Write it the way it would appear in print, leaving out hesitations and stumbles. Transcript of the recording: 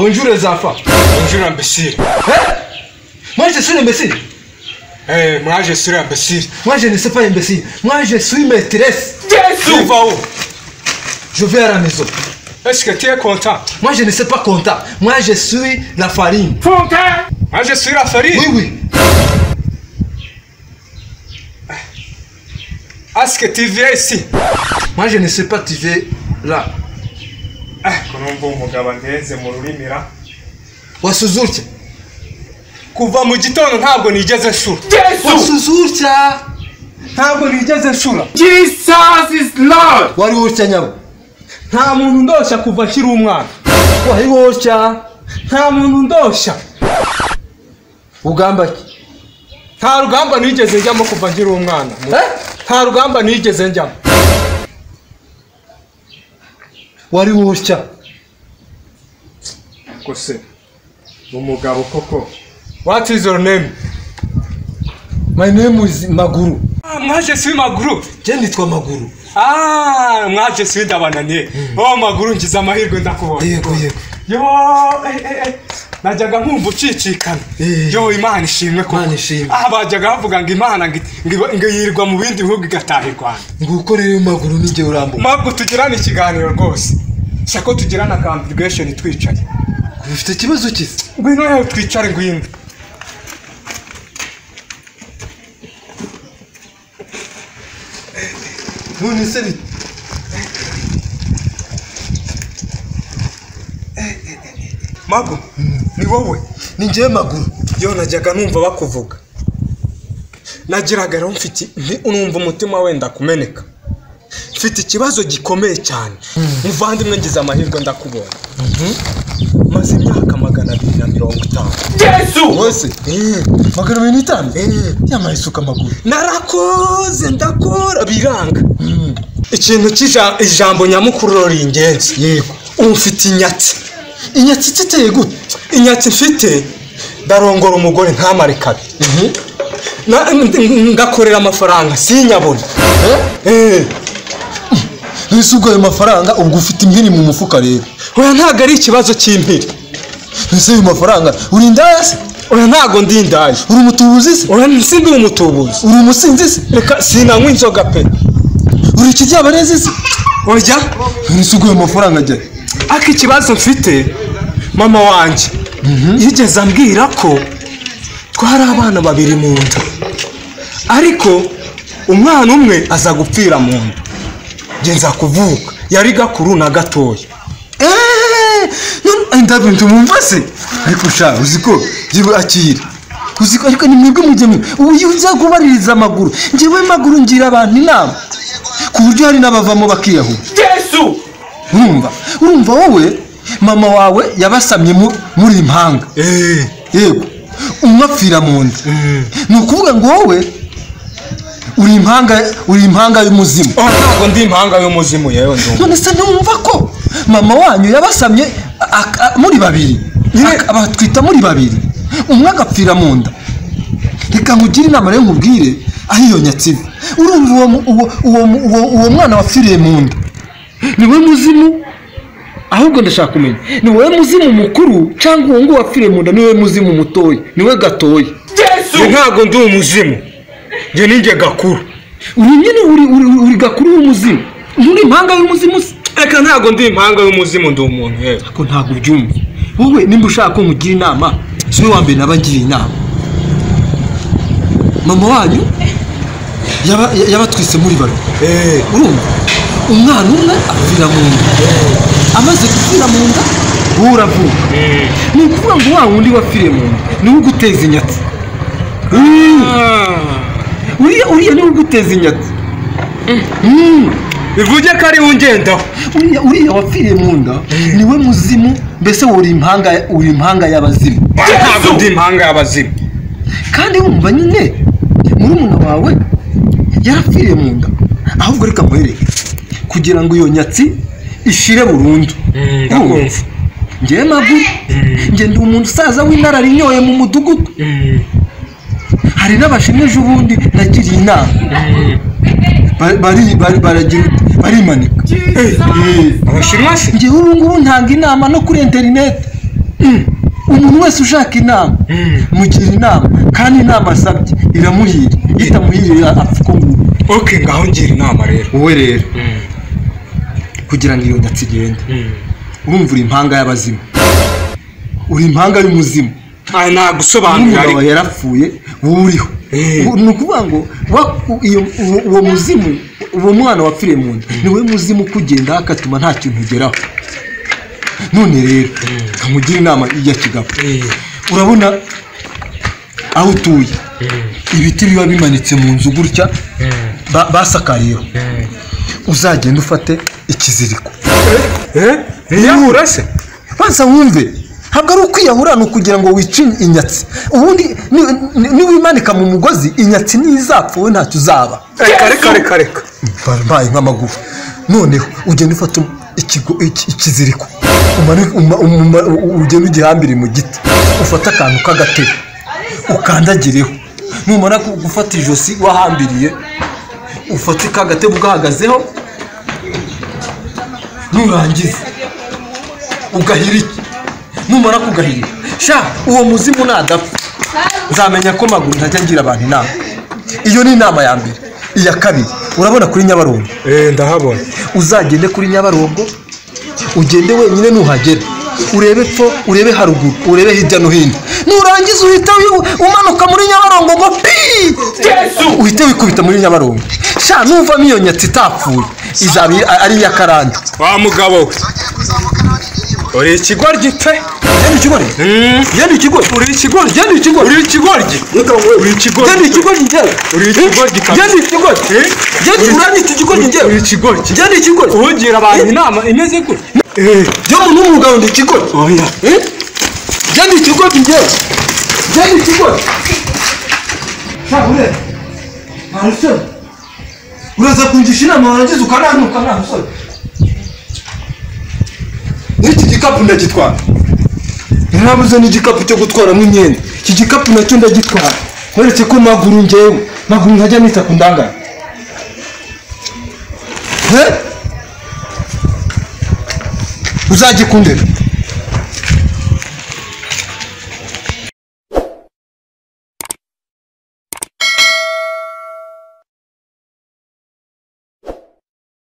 Bonjour les enfants. Bonjour imbécile. Moi je suis imbécile. Moi je suis imbécile. Moi je ne suis pas imbécile. Moi je suis maîtresse. Tu vas où? Je vais à la maison. Est-ce que tu es content? Moi je ne suis pas content. Moi je suis la farine. Content? Moi je suis la farine. Oui, oui. Est-ce que tu viens ici? Moi je ne sais pas tu veux là. Konombo umugabo ndeze mu rurimira. Wasuzurtya. Kuva mu gitondo ntabwo nigeze nshura. Wasuzurtya. Ntabwo nigeze nshura. Jesus is Lord. Wari wotya nyabo. Nta muntu ndosha kuva akiri umwana. Wari wotya. Nta muntu ndosha. Ugamba ki? Nta rugamba nigeze njyamo kuva nkiri umwana. Nta rugamba nigeze njyamo. Wari wotya. Kose. Umugabo koko. What is your name? My name is Maguru. Moi je suis Maguru. Je nitwa Maguru. Moi je suis Ndabananiye. Maguru ngize amahirwe ndakubona. Yego. Yo, najyaga nkumva ucicikana. Yo, Imana ishimwe ko. Imana ishimwe. Bajyaga bavuga ngo Imana ngo yirirwa mu bindi bihugu igataha i Rwanda. Nguko rero Maguru ninjye urambo. Maguru tugirana ikiganiro rwose. Shako tugirana congregation twicaye. Ufite ikibazo ki? Ngwino yewe twicare ngwino. None se bite? Maguru, ni wowe? Ni njye Maguru. Yo najyaga numva bakuvuga. Nagiraga rero numva umutima wenda kumeneka. Mfite ikibazo gikomeye cyane. Muvandimwe ngize amahirwe ndakubona. Maze imyaka 250. Yesu! Wese? 250? Yamaye isuka Maguru. Narakoze ndakora biranga. Ikintu cy'ijambo nyamukuru ringenzi. Yego. Ufite inyatsi. Inyatsi iteye gute? Inyatsi mfite ndarongora umugore ntamare kabi. Ngakorera amafaranga sinyabona. Nese ubwo ayo mafaranga ubwo ufite impiri mu mufuka rero. Oya ntago ari ikibazo cy'impiri. Nese ayo mafaranga uri indaya se? Oya ntago ndi indaya. Uri umutubuzi se? Oya nsindi umutubuzi. Uri umusinzi se? Reka sinanywa inzoga pe. Uri ikijyabarezi se? Oya. Nese ubwo ayo mafaranga ajya? Aki ikibazo mfite mama wanje yigeze ambwira ko twari abana babiri mu nda. Ariko umwana umwe aza gupfira mu nda. Genza kuvuka yari gakuru na gatoya. Ndabintu mumvase. Ariko sha uziko jiwe akira. Uziko ariko ni mwebwe mujyemwe. Ubu yuza kubaririza Maguru. Njewe Maguru ngira abantu inama. Ku buryo hari nabavamo bakiyahura. Yesu! Urumva wowe mama wawe yabasamye muri impanga. Yego. Umwapfira mu nda. Ni ukuvuga ngo wowe uri impanga y'umuzimu. Ntabwo ndi impanga y'umuzimu yewe ndumva. None se numva ko mama wanyu yabasamye muri babiri. Abatwita muri babiri. Umwe agapfira mu nda. Reka nkugire inama rero nkubwire aho iyo nyatsi. Urumva uwo mwana wapfiriye mu nda. Niwe muzimu. Ahubwo ndashaka kumenya ni wowe muzimu mukuru cyangwa uwo ngo wapfiriye mu nda niwe muzimu mutoya niwe gatoya. Yesu! Ntabwo ndi umuzimu. Nge ninjye gakuru. Uri nyine uri gakuru w'umuzimu. Nturi impanga y'umuzimu se? Reka ntabwo ndi impanga y'umuzimu ndi umuntu yewe. Ko ntabwo ubyumva. Wowe nimba ushaka ko nkugira inama siwe wambere nabagira inama. Mama wanyu yabatwise muri baro. Urumva? Umwana umwe apfira mu nda. Amaze gupfira mu nda uravuga. Ni ukuvuga ngo wa wundi wapfiriye mu nda niwe uguteza inyatsi. Uriya niwe uguteza inyatsi. Bivuge ko ari ungendaho. Uriya wapfiriye mu nda niwe muzimu. Mbese uri impanga y'abazimu. Ntabwo ndi impanga y'abazimu. Kandi wumva nyine murumuna wawe yarapfiriye mu nda. Ahubwo reka muhereke kugira ngo iyo nyatsi ishire burundu. Ndakumva. Ngewe Maguru nge ndi umuntu usaza w'inararinyoye mu mudugudu. Hari n'abashimwe ejo bundi nagiriye inama. Barimanika. Abashinwa se? Ngewe ubu ngubu ntanga inama no kuri internet. umuntu wese ushaka inama mugira inama kandi inama asabye iramuhira itamuhiriye apfa uko nguko. Okay, ngaho ngira inama rero. Wowe rero kugira ngo iyo nyatsi igende urumva uri impanga y'abazimu, uri impanga y'umuzimu. Nta gusobanura ariko yarapfuye wowe uriho. Ni ukuvuga ngo uwo muzimu, uwo mwana wapfiriye mu nda niwe muzimu ukugenda akatuma nta kintu ugeraho. None rero kamugira inama ijya kigabo. Urabona aho utuye ibiti biba bimanitse mu nzu gutya basakariyeho, uzagenda ufate ikiziriko. Yahura se banza wumve, ntabwo ari ukwiyahura, ni ukugira ngo wice inyatsi. Ubundi niwimanika mu mugozi inyatsi nizapfa wowe ntacyo uzaba. Reka mbaye nk'amagufa. Noneho ugenda ufata ikiziriko ugenda ugihambire mu giti, ufata akantu k'agatebe ukandagireho. Numara gufata ijosi wahambiriye ufate k'agatebe ugahagazeho, nurangiza ugahirike. Numara kugahirika sha uwo muzimu nadapfa nzamenya ko maguru ntajya ngira abantu inama. Iyo ni inama ya mbere. Iya kabiri, urabona kuri Nyabarongo? Ndahabona. Uzagende kuri Nyabarongo, ugende wenyine nuhagera urebe pfo, urebe haruguru, urebe hirya no hino. Nurangiza uhita umanuka muri Nyabarongo ngo pi uhite wikubita muri Nyabarongo. Sha numva iyo nyatsi itapfuye izabi ari iya karande. Wa mugabo we uri ikigoryi pe. Yendi ikigoryi? Yendi ikigoryi? Uri ikigoryi? Yendi ikigoryi? Uri ikigoryi? Uri ikigoryi? Yendi ikigoryi njyewe? Uri ikigoryi kabisa? Yendi ikigoryi? Yendi uranditse ikigoryi njyewe? Uri ikigoryi? Yendi ikigoryi? Ugira abantu inama imeze gute? Yo n'umugabo ndi ikigoryi? Oya. Yendi ikigoryi njyewe? Yendi ikigoryi? Shabure. Arusha. Uraza kungisha inama warangiza ukananuka nta musore. N'iki gikapu ndagitwara. Narabuze n'igikapu cyo gutwaramo imyenda. Iki gikapu nacyo ndagitwara. Nkuretse ko maguru njyewe, maguru ntajya nita ku ndangana. Uzagikundira.